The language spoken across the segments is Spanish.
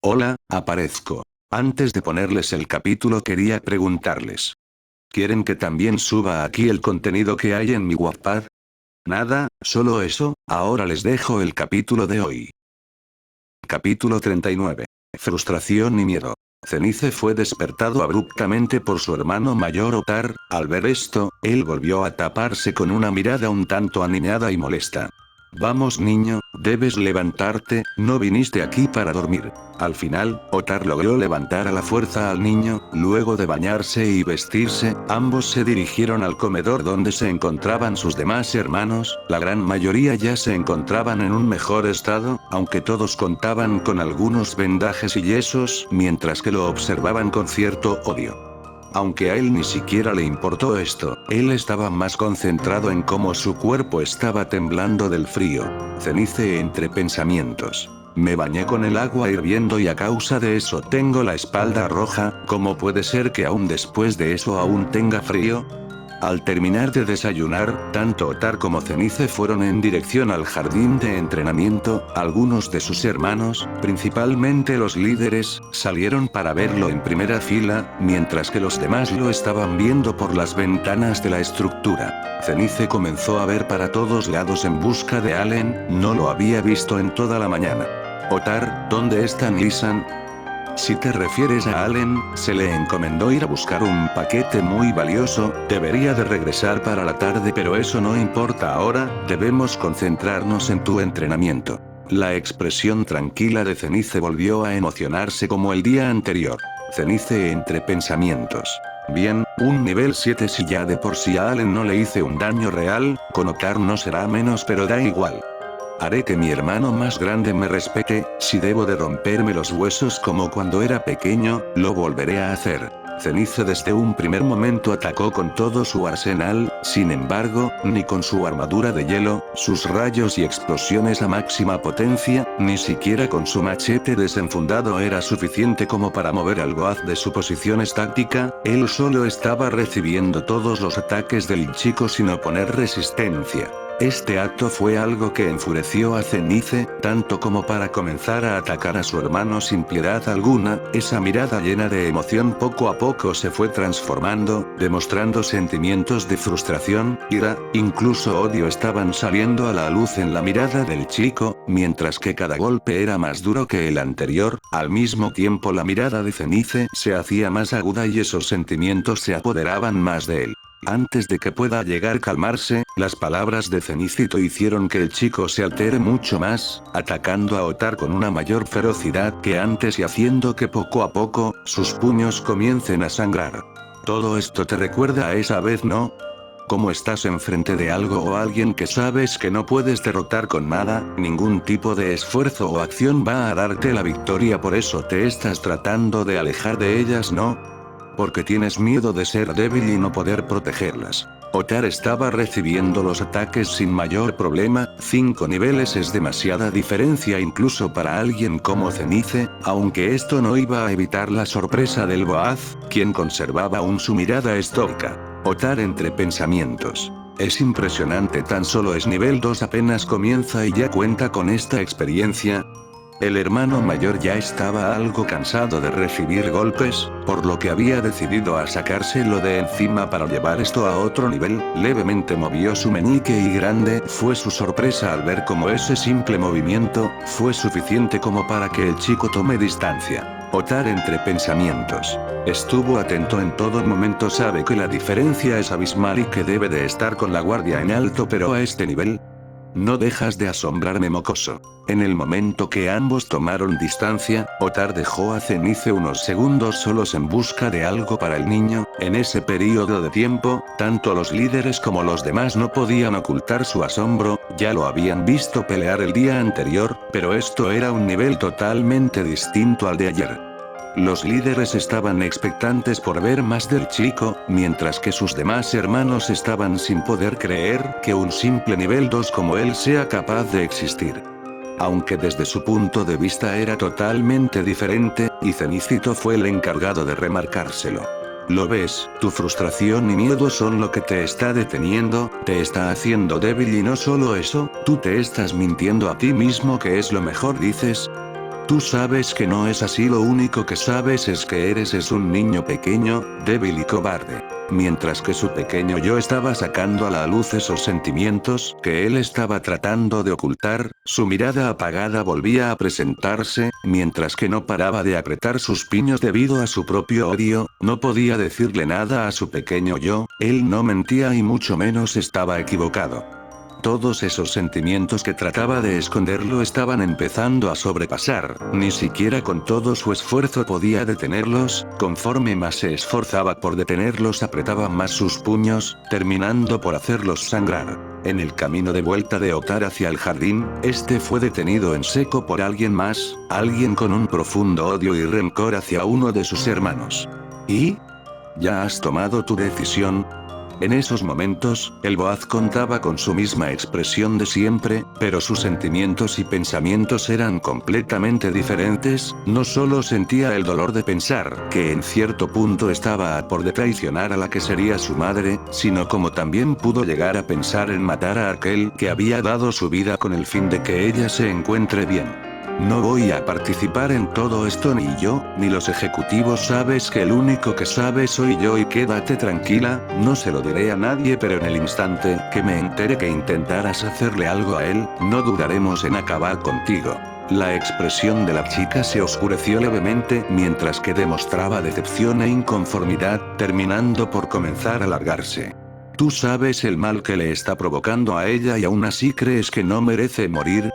Hola, aparezco. Antes de ponerles el capítulo quería preguntarles. ¿Quieren que también suba aquí el contenido que hay en mi Wattpad? Nada, solo eso, ahora les dejo el capítulo de hoy. Capítulo 39. Frustración y miedo. Zenith fue despertado abruptamente por su hermano mayor Otar. Al ver esto, él volvió a taparse con una mirada un tanto aniñada y molesta. Vamos niño, debes levantarte, no viniste aquí para dormir. Al final, Otar logró levantar a la fuerza al niño, luego de bañarse y vestirse, ambos se dirigieron al comedor donde se encontraban sus demás hermanos. La gran mayoría ya se encontraban en un mejor estado, aunque todos contaban con algunos vendajes y yesos, mientras que lo observaban con cierto odio. Aunque a él ni siquiera le importó esto, él estaba más concentrado en cómo su cuerpo estaba temblando del frío. Cenice entre pensamientos. Me bañé con el agua hirviendo y a causa de eso tengo la espalda roja. ¿Cómo puede ser que aún después de eso aún tenga frío? Al terminar de desayunar, tanto Otar como Zenith fueron en dirección al jardín de entrenamiento. Algunos de sus hermanos, principalmente los líderes, salieron para verlo en primera fila, mientras que los demás lo estaban viendo por las ventanas de la estructura. Zenith comenzó a ver para todos lados en busca de Allen, no lo había visto en toda la mañana. Otar, ¿dónde está Nissan? Si te refieres a Allen, se le encomendó ir a buscar un paquete muy valioso, debería de regresar para la tarde, pero eso no importa ahora, debemos concentrarnos en tu entrenamiento. La expresión tranquila de Zenith volvió a emocionarse como el día anterior. Zenith entre pensamientos. Bien, un nivel 7 si ya de por sí a Allen no le hice un daño real, con Otar no será menos, pero da igual. Haré que mi hermano más grande me respete. Si debo de romperme los huesos como cuando era pequeño, lo volveré a hacer. Zenith desde un primer momento atacó con todo su arsenal, sin embargo, ni con su armadura de hielo, sus rayos y explosiones a máxima potencia, ni siquiera con su machete desenfundado era suficiente como para mover al Goaz de su posición estática. Él solo estaba recibiendo todos los ataques del chico sin oponer resistencia. Este acto fue algo que enfureció a Zenith, tanto como para comenzar a atacar a su hermano sin piedad alguna. Esa mirada llena de emoción poco a poco se fue transformando, demostrando sentimientos de frustración, ira, incluso odio estaban saliendo a la luz en la mirada del chico, mientras que cada golpe era más duro que el anterior. Al mismo tiempo la mirada de Zenith se hacía más aguda y esos sentimientos se apoderaban más de él. Antes de que pueda llegar a calmarse, las palabras de Zenithito hicieron que el chico se altere mucho más, atacando a Otar con una mayor ferocidad que antes y haciendo que poco a poco, sus puños comiencen a sangrar. Todo esto te recuerda a esa vez, ¿no? Como estás enfrente de algo o alguien que sabes que no puedes derrotar con nada, ningún tipo de esfuerzo o acción va a darte la victoria, por eso te estás tratando de alejar de ellas, ¿no? Porque tienes miedo de ser débil y no poder protegerlas. Otar estaba recibiendo los ataques sin mayor problema. 5 niveles es demasiada diferencia incluso para alguien como Zenith, aunque esto no iba a evitar la sorpresa del Goaz, quien conservaba aún su mirada estoica. Otar entre pensamientos. Es impresionante, tan solo es nivel 2, apenas comienza y ya cuenta con esta experiencia. El hermano mayor ya estaba algo cansado de recibir golpes, por lo que había decidido a sacárselo de encima para llevar esto a otro nivel. Levemente movió su meñique y grande fue su sorpresa al ver cómo ese simple movimiento fue suficiente como para que el chico tome distancia. Otar entre pensamientos. Estuvo atento en todo momento, sabe que la diferencia es abismal y que debe de estar con la guardia en alto, pero a este nivel, no dejas de asombrarme, mocoso. En el momento que ambos tomaron distancia, Otar dejó a Zenith unos segundos solos en busca de algo para el niño. En ese periodo de tiempo, tanto los líderes como los demás no podían ocultar su asombro, ya lo habían visto pelear el día anterior, pero esto era un nivel totalmente distinto al de ayer. Los líderes estaban expectantes por ver más del chico, mientras que sus demás hermanos estaban sin poder creer que un simple nivel 2 como él sea capaz de existir. Aunque desde su punto de vista era totalmente diferente, y Zenithito fue el encargado de remarcárselo. ¿Lo ves? Tu frustración y miedo son lo que te está deteniendo, te está haciendo débil y no solo eso, tú te estás mintiendo a ti mismo que es lo mejor, dices. Tú sabes que no es así, lo único que sabes es que es un niño pequeño, débil y cobarde. Mientras que su pequeño yo estaba sacando a la luz esos sentimientos que él estaba tratando de ocultar, su mirada apagada volvía a presentarse, mientras que no paraba de apretar sus puños debido a su propio odio, no podía decirle nada a su pequeño yo, él no mentía y mucho menos estaba equivocado. Todos esos sentimientos que trataba de esconderlo estaban empezando a sobrepasar, ni siquiera con todo su esfuerzo podía detenerlos, conforme más se esforzaba por detenerlos apretaba más sus puños, terminando por hacerlos sangrar. En el camino de vuelta de Otar hacia el jardín, este fue detenido en seco por alguien más, alguien con un profundo odio y rencor hacia uno de sus hermanos. ¿Y? ¿Ya has tomado tu decisión? En esos momentos, el Boaz contaba con su misma expresión de siempre, pero sus sentimientos y pensamientos eran completamente diferentes, no solo sentía el dolor de pensar que en cierto punto estaba a por de traicionar a la que sería su madre, sino como también pudo llegar a pensar en matar a aquel que había dado su vida con el fin de que ella se encuentre bien. No voy a participar en todo esto ni yo, ni los ejecutivos, sabes que el único que sabe soy yo y quédate tranquila, no se lo diré a nadie, pero en el instante que me entere que intentaras hacerle algo a él, no dudaremos en acabar contigo. La expresión de la chica se oscureció levemente mientras que demostraba decepción e inconformidad, terminando por comenzar a largarse. Tú sabes el mal que le está provocando a ella y aún así crees que no merece morir.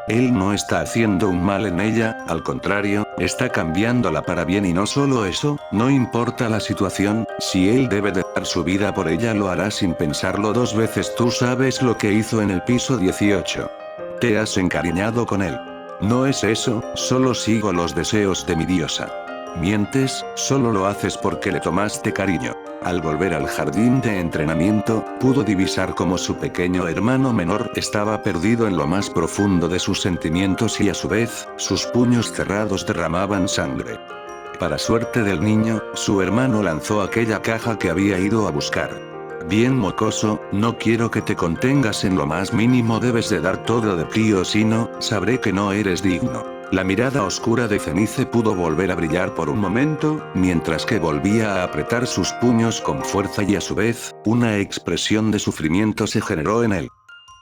Él no está haciendo un mal en ella, al contrario, está cambiándola para bien y no solo eso, no importa la situación, si él debe de dar su vida por ella lo hará sin pensarlo dos veces. Tú sabes lo que hizo en el piso 18. Te has encariñado con él. No es eso, solo sigo los deseos de mi diosa. Mientes, solo lo haces porque le tomaste cariño. Al volver al jardín de entrenamiento, pudo divisar cómo su pequeño hermano menor estaba perdido en lo más profundo de sus sentimientos y a su vez, sus puños cerrados derramaban sangre. Para suerte del niño, su hermano lanzó aquella caja que había ido a buscar. Bien mocoso, no quiero que te contengas en lo más mínimo, debes de dar todo de ti o si no, sabré que no eres digno. La mirada oscura de Cenice pudo volver a brillar por un momento, mientras que volvía a apretar sus puños con fuerza y a su vez, una expresión de sufrimiento se generó en él.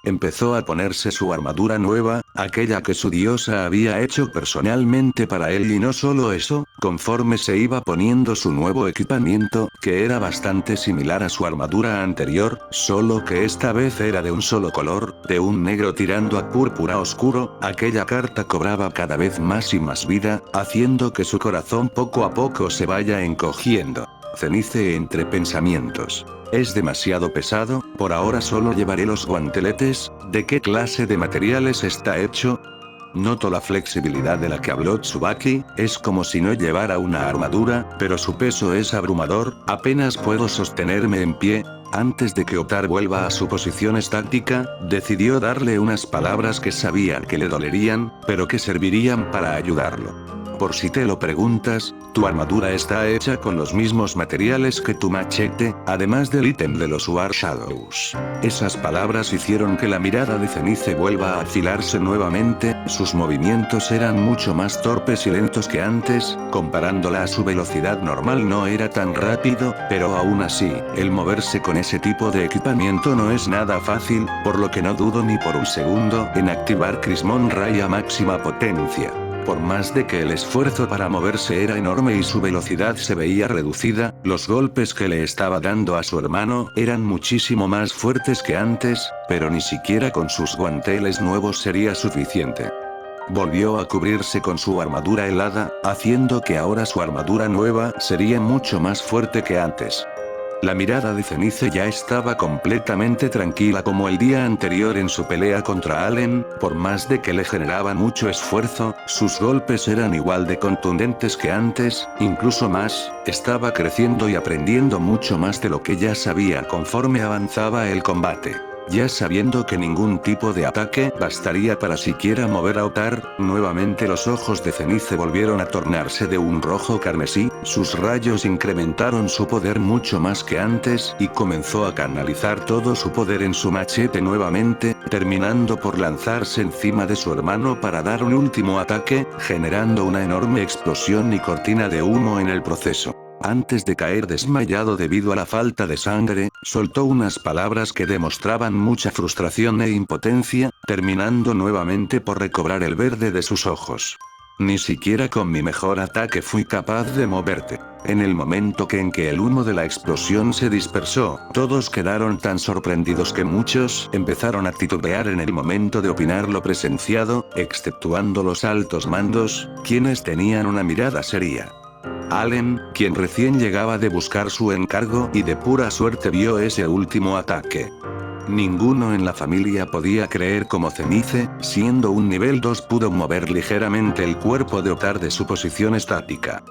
Empezó a ponerse su armadura nueva, aquella que su diosa había hecho personalmente para él y no solo eso, conforme se iba poniendo su nuevo equipamiento, que era bastante similar a su armadura anterior, solo que esta vez era de un solo color, de un negro tirando a púrpura oscuro, aquella carta cobraba cada vez más y más vida, haciendo que su corazón poco a poco se vaya encogiendo. Cenice entre pensamientos. Es demasiado pesado, por ahora solo llevaré los guanteletes. ¿De qué clase de materiales está hecho? Noto la flexibilidad de la que habló Tsubaki, es como si no llevara una armadura, pero su peso es abrumador, apenas puedo sostenerme en pie. Antes de que Otar vuelva a su posición estática, decidió darle unas palabras que sabía que le dolerían, pero que servirían para ayudarlo. Por si te lo preguntas, tu armadura está hecha con los mismos materiales que tu machete, además del ítem de los War Shadows. Esas palabras hicieron que la mirada de Cenice vuelva a afilarse nuevamente, sus movimientos eran mucho más torpes y lentos que antes, comparándola a su velocidad normal no era tan rápido, pero aún así, el moverse con ese tipo de equipamiento no es nada fácil, por lo que no dudo ni por un segundo en activar Crismon Ray a máxima potencia. Por más de que el esfuerzo para moverse era enorme y su velocidad se veía reducida, los golpes que le estaba dando a su hermano eran muchísimo más fuertes que antes, pero ni siquiera con sus guanteles nuevos sería suficiente. Volvió a cubrirse con su armadura helada, haciendo que ahora su armadura nueva sería mucho más fuerte que antes. La mirada de Cenice ya estaba completamente tranquila como el día anterior en su pelea contra Allen, por más de que le generaban mucho esfuerzo, sus golpes eran igual de contundentes que antes, incluso más, estaba creciendo y aprendiendo mucho más de lo que ya sabía conforme avanzaba el combate. Ya sabiendo que ningún tipo de ataque bastaría para siquiera mover a Otar, nuevamente los ojos de Zenithe volvieron a tornarse de un rojo carmesí, sus rayos incrementaron su poder mucho más que antes y comenzó a canalizar todo su poder en su machete nuevamente, terminando por lanzarse encima de su hermano para dar un último ataque, generando una enorme explosión y cortina de humo en el proceso. Antes de caer desmayado debido a la falta de sangre, soltó unas palabras que demostraban mucha frustración e impotencia, terminando nuevamente por recobrar el verde de sus ojos. Ni siquiera con mi mejor ataque fui capaz de moverte. En el momento en que el humo de la explosión se dispersó, todos quedaron tan sorprendidos que muchos empezaron a titubear en el momento de opinar lo presenciado, exceptuando los altos mandos, quienes tenían una mirada seria. Allen, quien recién llegaba de buscar su encargo y de pura suerte vio ese último ataque. Ninguno en la familia podía creer cómo Zenithe, siendo un nivel 2 pudo mover ligeramente el cuerpo de Otar de su posición estática.